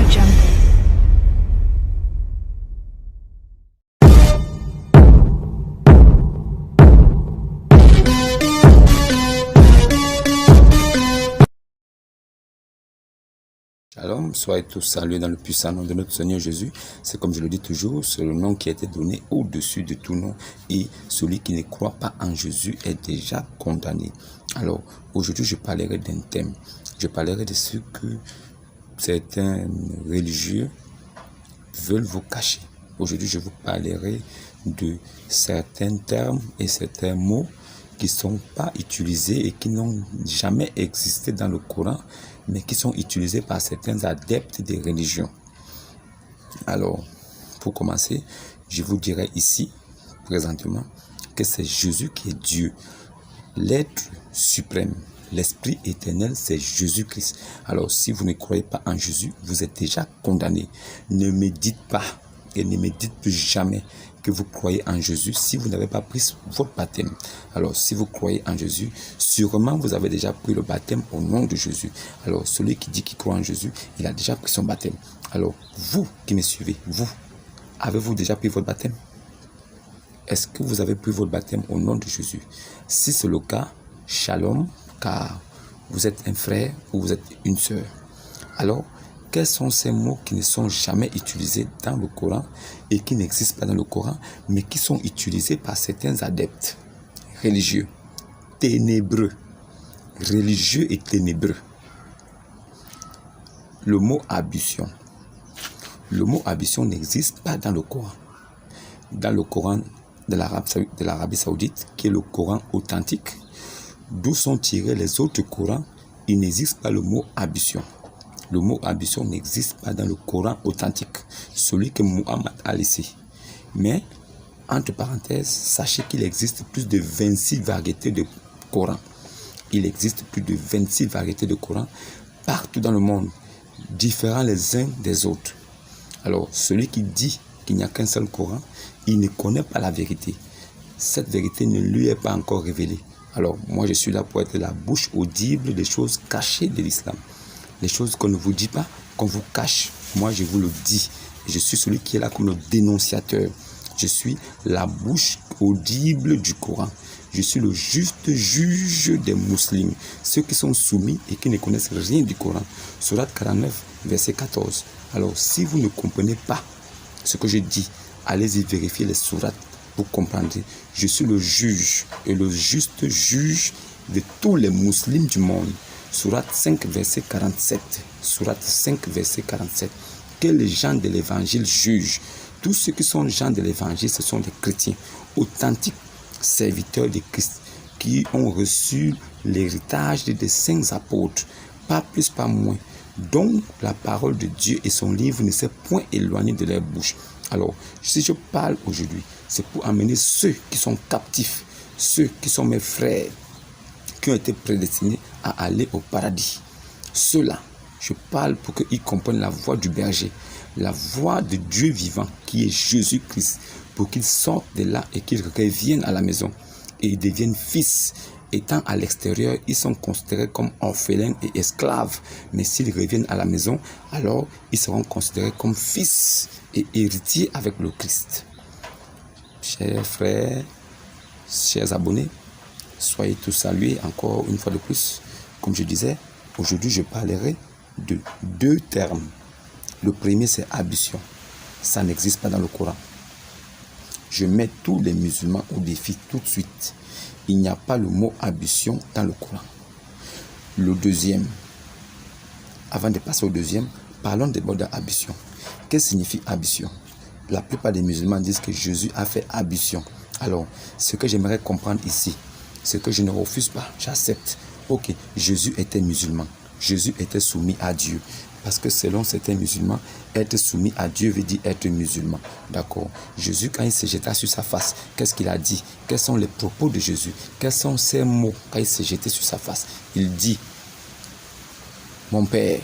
Jungle. Shalom, soyez tous salués dans le puissant nom de notre Seigneur Jésus. C'est comme je le dis toujours, c'est le nom qui a été donné au-dessus de tout nom. Et celui qui ne croit pas en Jésus est déjà condamné. Alors, aujourd'hui, je parlerai d'un thème. Je parlerai de ce que certains religieux veulent vous cacher. Aujourd'hui, je vous parlerai de certains termes et certains mots qui ne sont pas utilisés et qui n'ont jamais existé dans le Coran, mais qui sont utilisés par certains adeptes des religions. Alors, pour commencer, je vous dirai ici, présentement, que c'est Jésus qui est Dieu, l'être suprême, l'Esprit éternel, c'est Jésus-Christ. Alors, si vous ne croyez pas en Jésus, vous êtes déjà condamné. Ne me dites pas et ne me dites plus jamais que vous croyez en Jésus si vous n'avez pas pris votre baptême. Alors, si vous croyez en Jésus, sûrement vous avez déjà pris le baptême au nom de Jésus. Alors, celui qui dit qu'il croit en Jésus, il a déjà pris son baptême. Alors, vous qui me suivez, vous, avez-vous déjà pris votre baptême? Est-ce que vous avez pris votre baptême au nom de Jésus? Si c'est le cas, shalom, car vous êtes un frère ou vous êtes une sœur. Alors, quels sont ces mots qui ne sont jamais utilisés dans le Coran et qui n'existent pas dans le Coran, mais qui sont utilisés par certains adeptes religieux, ténébreux, religieux et ténébreux? Le mot ablution. Le mot ablution n'existe pas dans le Coran. Dans le Coran de l'Arabie Saoudite, qui est le Coran authentique, d'où sont tirés les autres Corans, il n'existe pas le mot ablution. Le mot ablution n'existe pas dans le Coran authentique, celui que Muhammad a laissé. Mais, entre parenthèses, sachez qu'il existe plus de 26 variétés de Coran. Il existe plus de 26 variétés de Coran partout dans le monde, différents les uns des autres. Alors, celui qui dit qu'il n'y a qu'un seul Coran, il ne connaît pas la vérité. Cette vérité ne lui est pas encore révélée. Alors, moi, je suis là pour être la bouche audible des choses cachées de l'islam. Les choses qu'on ne vous dit pas, qu'on vous cache, moi je vous le dis. Je suis celui qui est là comme le dénonciateur. Je suis la bouche audible du Coran. Je suis le juste juge des musulmans, ceux qui sont soumis et qui ne connaissent rien du Coran. Sourate 49, verset 14. Alors, si vous ne comprenez pas ce que je dis, allez-y vérifier les sourates pour comprendre. Je suis le juge et le juste juge de tous les musulmans du monde. Sourate 5, verset 47. Sourate 5, verset 47. Que les gens de l'évangile jugent. Tous ceux qui sont gens de l'évangile, ce sont des chrétiens, authentiques serviteurs de Christ, qui ont reçu l'héritage des saints apôtres, pas plus, pas moins. Donc, la parole de Dieu et son livre ne s'est point éloigné de leur bouche. Alors, si je parle aujourd'hui, c'est pour amener ceux qui sont captifs, ceux qui sont mes frères, qui ont été prédestinés à aller au paradis. Ceux-là, je parle pour qu'ils comprennent la voix du berger, la voix de Dieu vivant, qui est Jésus-Christ, pour qu'ils sortent de là et qu'ils reviennent à la maison et ils deviennent fils. Étant à l'extérieur, ils sont considérés comme orphelins et esclaves. Mais s'ils reviennent à la maison, alors ils seront considérés comme fils et héritiers avec le Christ. Chers frères, chers abonnés, soyez tous salués encore une fois de plus. Comme je disais, aujourd'hui je parlerai de deux termes. Le premier, c'est ablution. Ça n'existe pas dans le Coran. Je mets tous les musulmans au défi tout de suite. Il n'y a pas le mot ablution dans le Coran. Le deuxième, avant de passer au deuxième, parlons d'abord de l'ablution. Qu'est-ce que signifie ablution? La plupart des musulmans disent que Jésus a fait ablution. Alors, ce que j'aimerais comprendre ici, ce que je ne refuse pas, j'accepte. Ok, Jésus était musulman. Jésus était soumis à Dieu. Parce que selon certains musulmans, être soumis à Dieu veut dire être musulman. D'accord. Jésus, quand il se jeta sur sa face, qu'est-ce qu'il a dit? Quels sont les propos de Jésus? Quels sont ses mots quand il s'est jeté sur sa face? Il dit, mon Père.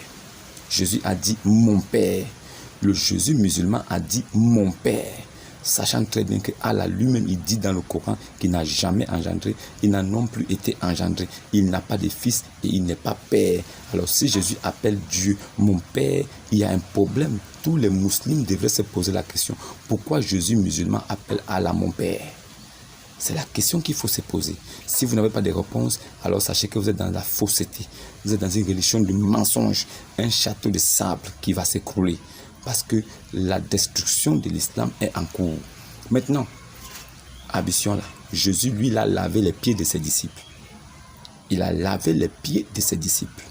Jésus a dit, mon Père. Le Jésus musulman a dit, mon Père. sachant très bien que Allah lui-même, il dit dans le Coran qu'il n'a jamais engendré, il n'a non plus été engendré, il n'a pas de fils et il n'est pas père. Alors si Jésus appelle Dieu mon père, il y a un problème. Tous les musulmans devraient se poser la question, pourquoi Jésus musulman appelle Allah mon père? C'est la question qu'il faut se poser. Si vous n'avez pas de réponse, alors sachez que vous êtes dans la fausseté. Vous êtes dans une religion de mensonge, un château de sable qui va s'écrouler. Parce que la destruction de l'islam est en cours. Maintenant, ambition là, Jésus, lui, il a lavé les pieds de ses disciples. Il a lavé les pieds de ses disciples.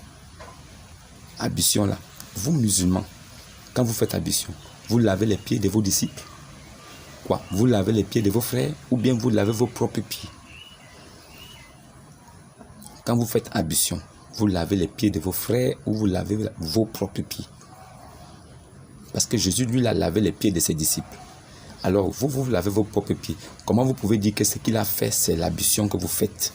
Ambition là, vous musulmans, quand vous faites ambition, vous lavez les pieds de vos disciples. Quoi? Vous lavez les pieds de vos frères ou bien vous lavez vos propres pieds? Quand vous faites ambition, vous lavez les pieds de vos frères ou vous lavez vos propres pieds? Parce que Jésus, lui, il a lavé les pieds de ses disciples. Alors, vous lavez vos propres pieds. Comment vous pouvez dire que ce qu'il a fait, c'est l'ambition que vous faites?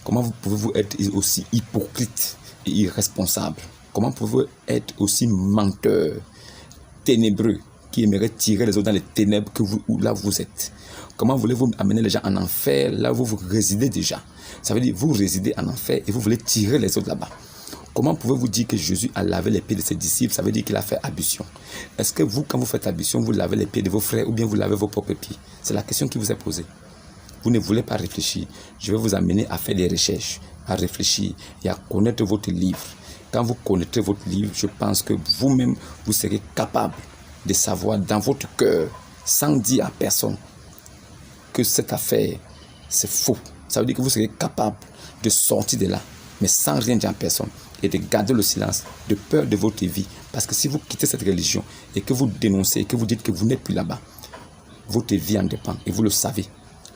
Comment vous pouvez-vous être aussi hypocrite et irresponsable? Comment pouvez-vous être aussi menteur, ténébreux, qui aimerait tirer les autres dans les ténèbres là où vous êtes? Comment voulez-vous amener les gens en enfer, là où vous résidez déjà? Ça veut dire vous résidez en enfer et vous voulez tirer les autres là-bas. Comment pouvez-vous dire que Jésus a lavé les pieds de ses disciples? Ça veut dire qu'il a fait ambition. Est-ce que vous, quand vous faites ambition, vous lavez les pieds de vos frères ou bien vous lavez vos propres pieds? C'est la question qui vous est posée. Vous ne voulez pas réfléchir. Je vais vous amener à faire des recherches, à réfléchir et à connaître votre livre. Quand vous connaîtrez votre livre, je pense que vous-même, vous serez capable de savoir dans votre cœur, sans dire à personne, que cette affaire, c'est faux. Ça veut dire que vous serez capable de sortir de là, mais sans rien dire à personne, et de garder le silence, de peur de votre vie. Parce que si vous quittez cette religion et que vous dénoncez, et que vous dites que vous n'êtes plus là-bas, votre vie en dépend et vous le savez.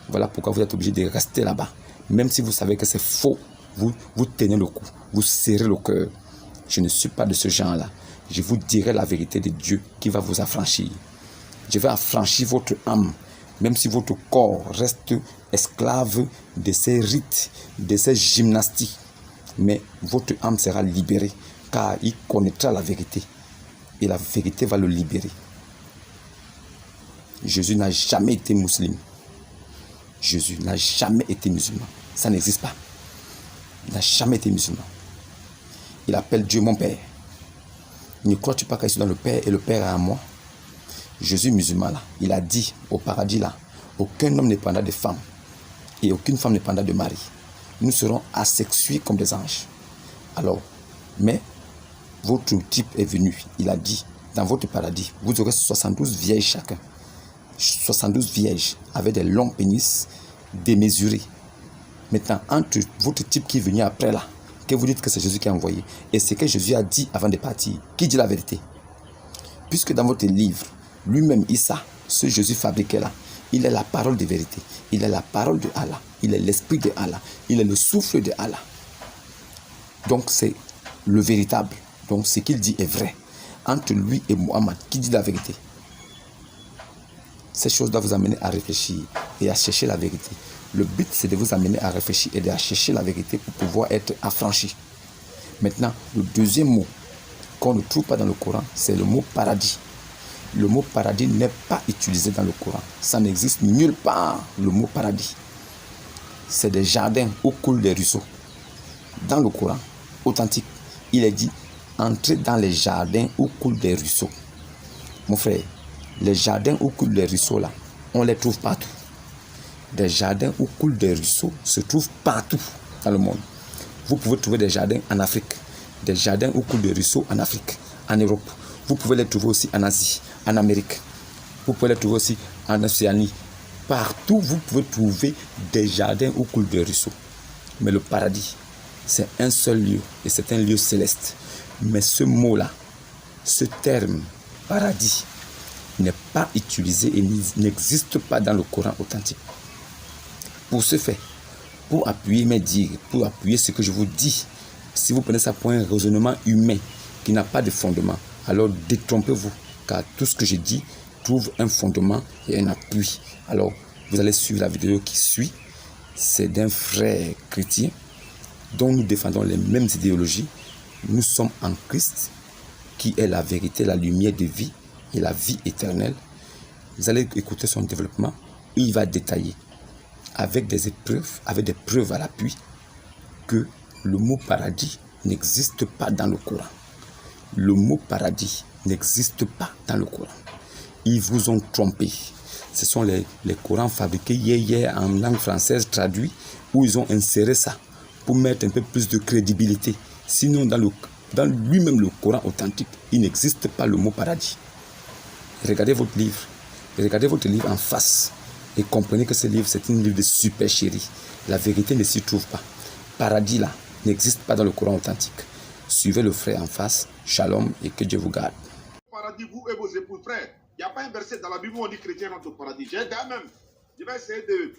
Voilà pourquoi vous êtes obligé de rester là-bas. Même si vous savez que c'est faux, vous tenez le coup, vous serrez le cœur. Je ne suis pas de ce genre-là. Je vous dirai la vérité de Dieu qui va vous affranchir. Je vais affranchir votre âme, même si votre corps reste esclave de ces rites, de ces gymnastiques. Mais votre âme sera libérée, car il connaîtra la vérité. Et la vérité va le libérer. Jésus n'a jamais été musulman. Jésus n'a jamais été musulman. Ça n'existe pas. Il n'a jamais été musulman. Il appelle Dieu mon Père. Ne crois-tu pas que je suis dans le Père et le Père est en moi? Jésus musulman là, il a dit au paradis là, aucun homme ne prendra de femme et aucune femme ne prendra de mari. Nous serons asexués comme des anges. Alors, mais votre type est venu. Il a dit, dans votre paradis, vous aurez 72 vierges chacun. 72 vierges avec des longs pénis démesurés. Maintenant, entre votre type qui est venu après là, que vous dites que c'est Jésus qui a envoyé, et ce que Jésus a dit avant de partir, qui dit la vérité? Puisque dans votre livre, lui-même, Issa, ce Jésus fabriqué là, il est la parole de vérité, il est la parole de Allah, il est l'esprit de Allah, il est le souffle de Allah. Donc c'est le véritable. Donc ce qu'il dit est vrai. Entre lui et Mohammed, qui dit la vérité? Ces choses doivent vous amener à réfléchir et à chercher la vérité. Le but, c'est de vous amener à réfléchir et à chercher la vérité pour pouvoir être affranchi. Maintenant, le deuxième mot qu'on ne trouve pas dans le Coran, c'est le mot paradis. Le mot paradis n'est pas utilisé dans le Coran. Ça n'existe nulle part, le mot paradis. C'est des jardins où coulent des ruisseaux. Dans le Coran authentique, il est dit « Entrez dans les jardins où coulent des ruisseaux ». Mon frère, les jardins où coulent des ruisseaux là, on les trouve partout. Des jardins où coulent des ruisseaux se trouvent partout dans le monde. Vous pouvez trouver des jardins en Afrique, des jardins où coulent des ruisseaux en Afrique, en Europe. Vous pouvez les trouver aussi en Asie, en Amérique. Vous pouvez les trouver aussi en Océanie. Partout, vous pouvez trouver des jardins où coulent des ruisseaux. Mais le paradis, c'est un seul lieu et c'est un lieu céleste. Mais ce mot-là, ce terme, paradis, n'est pas utilisé et n'existe pas dans le Coran authentique. Pour ce fait, pour appuyer mes dires, pour appuyer ce que je vous dis, si vous prenez ça pour un raisonnement humain qui n'a pas de fondement, alors détrompez-vous, car tout ce que je dis trouve un fondement et un appui. Alors, vous allez suivre la vidéo qui suit. C'est d'un frère chrétien dont nous défendons les mêmes idéologies. Nous sommes en Christ, qui est la vérité, la lumière de vie et la vie éternelle. Vous allez écouter son développement où il va détailler avec des épreuves, avec des preuves à l'appui que le mot paradis n'existe pas dans le Coran. Le mot paradis n'existe pas dans le Coran. Ils vous ont trompé. Ce sont les Corans fabriqués hier en langue française traduits où ils ont inséré ça pour mettre un peu plus de crédibilité. Sinon, dans lui-même le Coran authentique, il n'existe pas le mot paradis. Regardez votre livre en face et comprenez que ce livre, c'est un livre de supercherie. La vérité ne s'y trouve pas. Paradis là n'existe pas dans le Coran authentique. Suivez le frère en face. Shalom et que Dieu vous garde. Paradis, vous et vos époux, frères. Il n'y a pas un verset dans la Bible où on dit chrétien entre au paradis. J'ai d'ailleurs même. Je vais essayer de.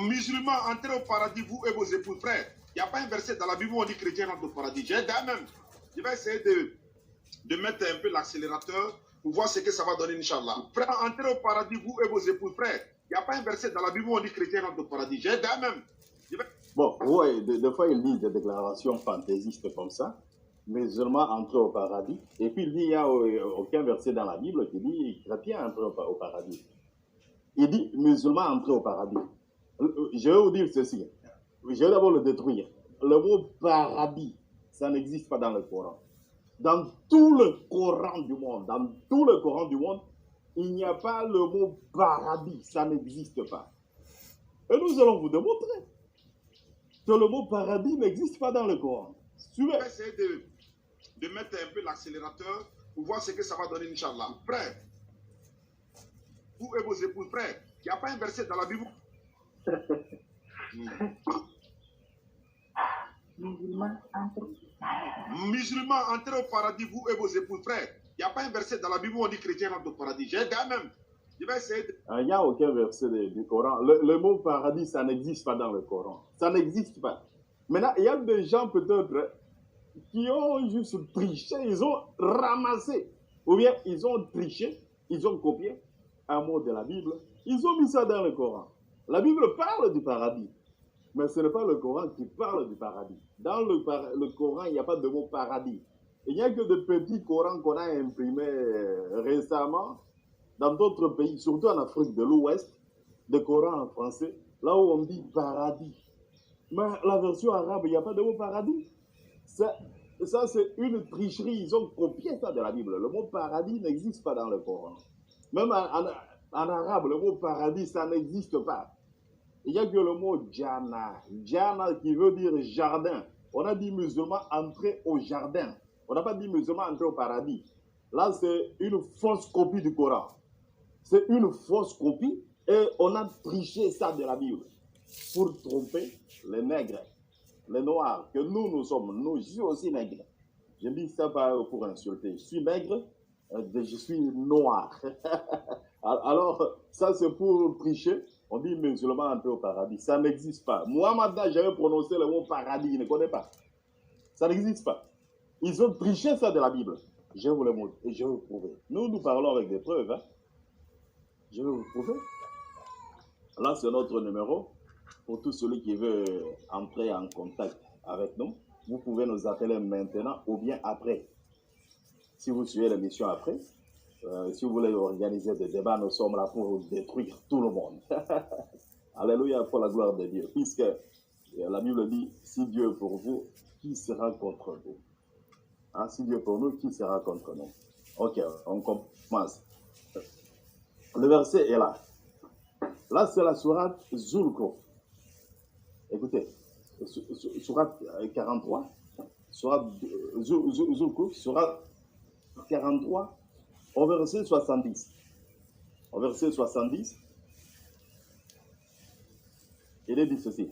Musulmans, entrez au paradis, vous et vos époux, frères. Il n'y a pas un verset dans la Bible où on dit chrétien entre au paradis. J'ai d'ailleurs même. Je vais essayer de mettre un peu l'accélérateur pour voir ce que ça va donner, Inch'Allah. Frères, entrez au paradis, vous et vos époux, frères. Il n'y a pas un verset dans la Bible où on dit chrétien entre au paradis. J'ai d'ailleurs même. Bon, ouais, des fois, il dit des déclarations fantaisistes comme ça, musulmans entrer au paradis, et puis il dit, il n'y a aucun verset dans la Bible qui dit chrétien entrer au paradis. Il dit musulmans entrer au paradis. Je vais vous dire ceci, je vais d'abord le détruire. Le mot paradis, ça n'existe pas dans le Coran. Dans tout le Coran du monde, il n'y a pas le mot paradis, ça n'existe pas. Et nous allons vous démontrer que le mot paradis n'existe pas dans le Coran. Suivez. Je vais essayer de mettre un peu l'accélérateur pour voir ce que ça va donner, Inch'Allah. Frère, vous et vos épouses, frère, il n'y a pas un verset dans la Bible. Musulmans, entrez au paradis, vous et vos épouses, frère. Il n'y a pas un verset dans la Bible où on dit chrétien entre au paradis. J'ai d'ailleurs même. Je vais essayer de. Il n'y a aucun verset du Coran. Le mot paradis, ça n'existe pas dans le Coran. Ça n'existe pas. Maintenant, il y a des gens peut-être qui ont juste triché, ils ont ramassé, ou bien ils ont triché, ils ont copié un mot de la Bible, ils ont mis ça dans le Coran. La Bible parle du paradis, mais ce n'est pas le Coran qui parle du paradis. Dans le Coran, il n'y a pas de mot paradis. Il n'y a que de petits Corans qu'on a imprimés récemment dans d'autres pays, surtout en Afrique de l'Ouest, des Corans en français, là où on dit paradis. Mais la version arabe, il n'y a pas de mot paradis. Ça c'est une tricherie. Ils ont copié ça de la Bible. Le mot paradis n'existe pas dans le Coran. Même en arabe, le mot paradis, ça n'existe pas. Il n'y a que le mot Jannah. Jannah qui veut dire jardin. On a dit musulman entrer au jardin. On n'a pas dit musulman entrer au paradis. Là, c'est une fausse copie du Coran. C'est une fausse copie et on a triché ça de la Bible pour tromper les nègres, les noirs, que nous sommes. Nous, je suis aussi nègre. Je dis ça pas pour insulter. Je suis nègre, je suis noir. Alors, ça c'est pour tricher. On dit musulman entrer au paradis. Ça n'existe pas. Moi, maintenant, j'avais prononcé le mot paradis. Il ne connaît pas. Ça n'existe pas. Ils ont triché ça de la Bible. Je vais vous le montrer et je vais vous prouver. Nous parlons avec des preuves. Hein. Je vais vous prouver. Là, c'est notre numéro. Pour tout celui qui veut entrer en contact avec nous, vous pouvez nous appeler maintenant ou bien après. Si vous suivez l'émission après, si vous voulez organiser des débats, nous sommes là pour détruire tout le monde. Alléluia, pour la gloire de Dieu. Puisque la Bible dit, si Dieu est pour vous, qui sera contre vous? Hein, si Dieu est pour nous, qui sera contre nous? Ok, on commence. Le verset est là. Là, c'est la sourate Zulko. Écoutez, sourate 43, sourate Zulko, sourate 43, au verset 70. Au verset 70, il est dit ceci.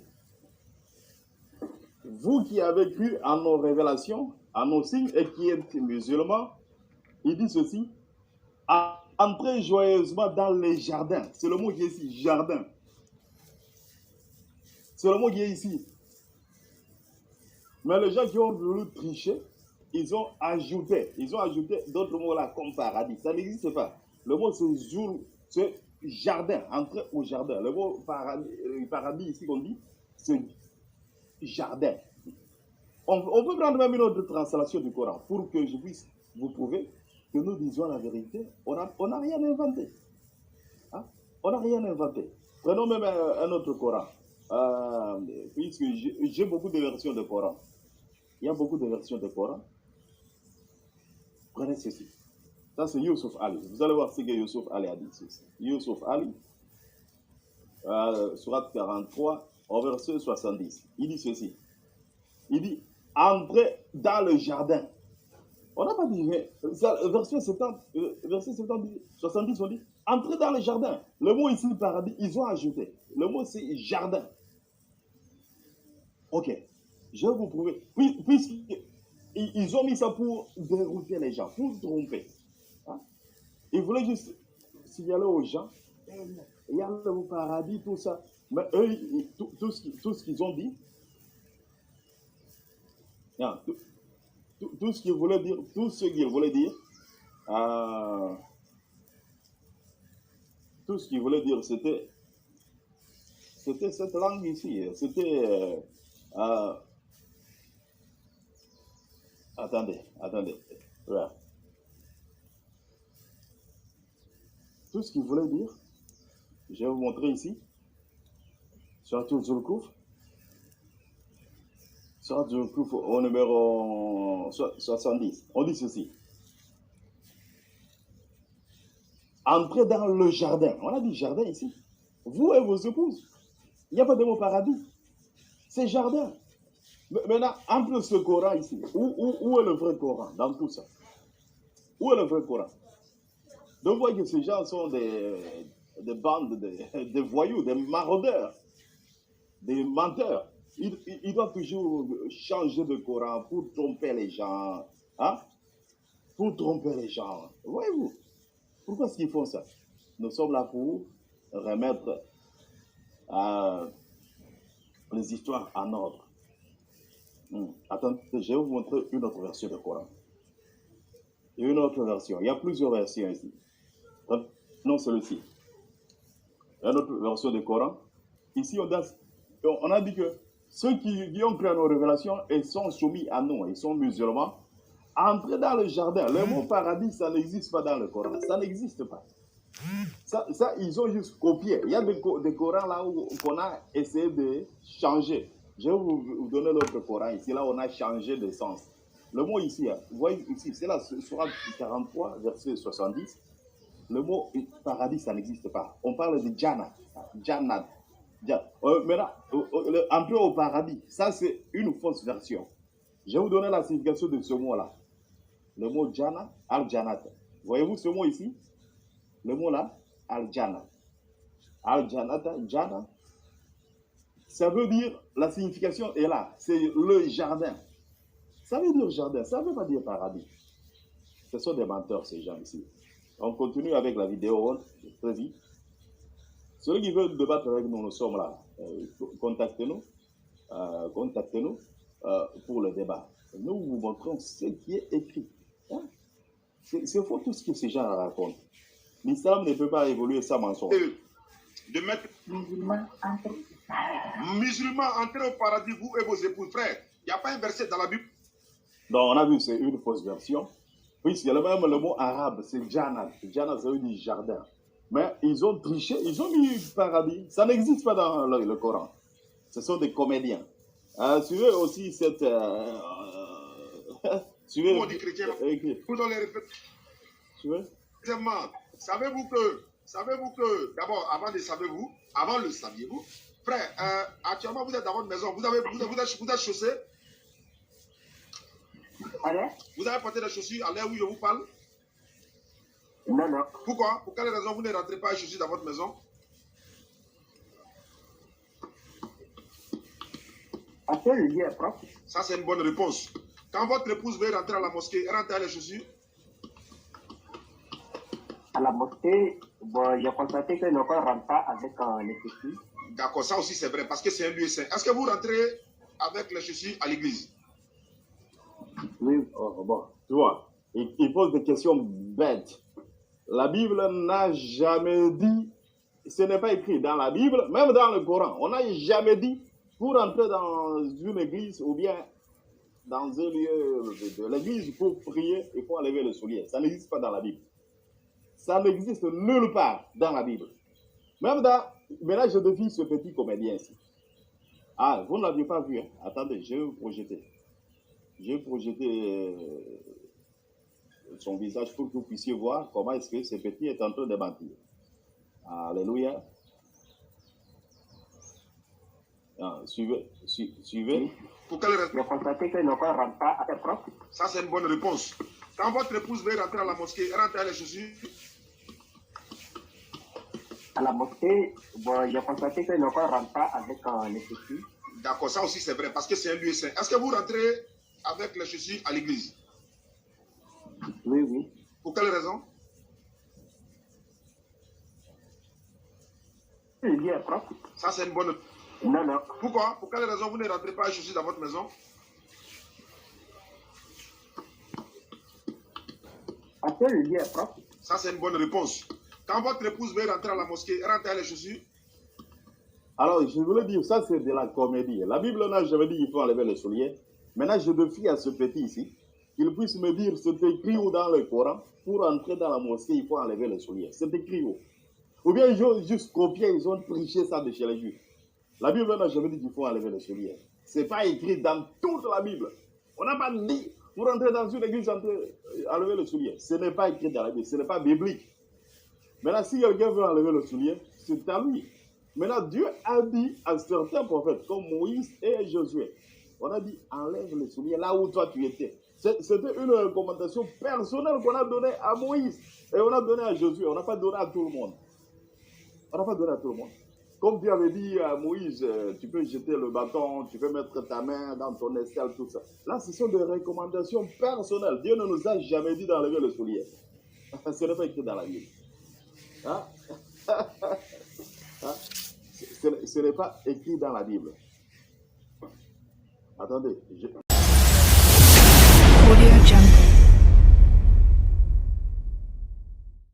Vous qui avez cru en nos révélations, en nos signes, et qui êtes musulmans, il dit ceci, entrez joyeusement dans les jardins. C'est le mot qui est ici, jardin. C'est le mot qui est ici. Mais les gens qui ont voulu tricher, ils ont ajouté d'autres mots là, comme paradis. Ça n'existe pas. Le mot c'est jardin, entrer au jardin. Le mot paradis ici qu'on dit, c'est jardin. On peut prendre même une autre translation du Coran pour que je puisse vous prouver que nous disions la vérité, on n'a rien inventé. Hein? On n'a rien inventé. Prenons même un autre Coran. Puisque j'ai beaucoup de versions de Coran. Il y a beaucoup de versions de Coran. Prenez ceci. Ça, c'est Youssouf Ali. Vous allez voir ce que Youssouf Ali a dit. Youssouf Ali, surat 43, au verset 70. Il dit ceci. Il dit, entrez dans le jardin. On n'a pas dit, verset 70, on dit, entrez dans le jardin. Le mot ici, paradis, ils ont ajouté. Le mot, c'est jardin. Ok, je vais vous prouver. Puisqu'ils ont mis ça pour dérouter les gens, pour tromper. Hein? Ils voulaient juste signaler aux gens, il y a le paradis, tout ça. Mais eux, tout ce qu'ils ont dit, tout ce qu'ils voulaient dire, c'était cette langue ici. C'était attendez. Ouais. Tout ce qu'il voulait dire, je vais vous montrer ici. Sur Zulkouf au numéro 70. On dit ceci. Entrez dans le jardin. On a dit jardin ici. Vous et vos épouses. Il n'y a pas de mot paradis. C'est jardin. Maintenant, entre ce Coran ici, où est le vrai Coran dans tout ça? Où est le vrai Coran? Donc, vous voyez que ces gens sont des bandes de voyous, des maraudeurs, des menteurs. Ils doivent toujours changer de Coran pour tromper les gens. Hein? Pour tromper les gens. Voyez-vous? Pourquoi est-ce qu'ils font ça? Nous sommes là pour remettre les histoires en ordre. Attendez, je vais vous montrer une autre version du Coran. Une autre version. Il y a plusieurs versions ici. Non, celui-ci. Une autre version du Coran. Ici, on a dit que ceux qui ont créé nos révélations, ils sont soumis à nous, ils sont musulmans. Entrez dans le jardin. Le mot paradis, ça n'existe pas dans le Coran. Ça n'existe pas. Ça, ils ont juste copié. Il y a des Corans là où on a essayé de changer. Je vais vous donner l'autre Coran ici. Là, on a changé de sens. Le mot ici, vous voyez ici, c'est là, sur 43, verset 70. Le mot paradis, ça n'existe pas. On parle de Jannat. Maintenant, entrer au paradis, ça c'est une fausse version. Je vais vous donner la signification de ce mot-là. Le mot Jannat, Al-Jannat. Voyez-vous ce mot ici? Le mot là, Al-Jannat. Al-Jannat, Jannat. Ça veut dire, la signification est là, c'est le jardin. Ça veut dire jardin, ça ne veut pas dire paradis. Ce sont des menteurs, ces gens ici. On continue avec la vidéo, très vite. Ceux qui veulent débattre avec nous, nous sommes là. Contactez-nous pour le débat. Nous vous montrons ce qui est écrit. Hein? C'est faux tout ce que ces gens racontent. L'islam ne peut pas évoluer sans mensonge. De mettre musulmans entrez au paradis, vous et vos épouses, frère. Il n'y a pas un verset dans la Bible. Donc, on a vu, c'est une fausse version. Puisqu'il y a même le mot arabe, c'est Jannat. Jannat, ça veut dire jardin. Mais ils ont triché, ils ont mis paradis. Ça n'existe pas dans le Coran. Ce sont des comédiens. Suivez aussi cette... suivez... On dit chrétien. Vous dans les répètes. Suivez. Savez-vous que, d'abord, avant le saviez-vous, frère, actuellement vous êtes dans votre maison, vous êtes chaussé? Vous avez porté des chaussures à l'heure où je vous parle? Non. Pourquoi? Pour quelle raison vous ne rentrez pas chaussures dans votre maison? Parce que le lieu est propre. Ça, c'est une bonne réponse. Quand votre épouse veut rentrer à la mosquée, elle rentre avec les chaussures? À la mosquée, bon, j'ai constaté que nos corps ne rentrent pas avec les chaussures. D'accord, ça aussi c'est vrai, parce que c'est un lieu saint. Est-ce que vous rentrez avec les chaussures à l'église? Oui, bon, tu vois, il pose des questions bêtes. La Bible n'a jamais dit, ce n'est pas écrit dans la Bible, même dans le Coran, on n'a jamais dit pour entrer dans une église ou bien dans un lieu de l'église pour prier, il faut enlever le soulier. Ça n'existe pas dans la Bible. Ça n'existe nulle part dans la Bible. Même dans... Maintenant, je défie ce petit comédien ici. Ah, vous ne l'aviez pas vu, hein? Attendez, je vais vous projeter. Je vais projeter son visage pour que vous puissiez voir comment est-ce que ce petit est en train de mentir. Alléluia. Ah, suivez. Pour quelle raison? J'ai constaté que nos corps ne rentrent pas assez propres. Ça, c'est une bonne réponse. Quand votre épouse veut rentrer à la mosquée, rentrez les chaussures. À la mosquée, bon, j'ai constaté que nos corps ne rentrent pas avec les chaussures. D'accord, ça aussi c'est vrai, parce que c'est un lieu saint. Est-ce que vous rentrez avec les chaussures à l'église? Oui, oui. Pour quelle raison? Le lieu est propre. Ça, c'est une bonne... Non, non. Pourquoi? Pour quelle raison vous ne rentrez pas à chaussures dans votre maison? Parce que le lieu est propre. Ça, c'est une bonne réponse. Quand votre épouse veut rentrer à la mosquée, rentrez les chaussures. Alors, je voulais dire, ça c'est de la comédie. La Bible n'a jamais dit qu'il faut enlever les souliers. Maintenant, je défie à ce petit ici qu'il puisse me dire c'est écrit où dans le Coran, pour entrer dans la mosquée, il faut enlever les souliers. C'est écrit où? Ou bien ils ont juste copié, ils ont triché ça de chez les Juifs. La Bible n'a jamais dit qu'il faut enlever les souliers. Ce n'est pas écrit dans toute la Bible. On n'a pas dit pour entrer dans une église, enlever les souliers. Ce n'est pas écrit dans la Bible, ce n'est pas biblique. Maintenant, si quelqu'un veut enlever le soulier, c'est à lui. Maintenant, Dieu a dit à certains prophètes, comme Moïse et Josué, on a dit, enlève les souliers là où toi tu étais. C'était une recommandation personnelle qu'on a donnée à Moïse et on a donné à Josué. On n'a pas donné à tout le monde. On n'a pas donné à tout le monde. Comme Dieu avait dit à Moïse, tu peux jeter le bâton, tu peux mettre ta main dans ton escale, tout ça. Là, ce sont des recommandations personnelles. Dieu ne nous a jamais dit d'enlever le soulier. Ce n'est pas écrit dans la Bible. Hein? Hein? Ce n'est pas écrit dans la Bible. Attendez.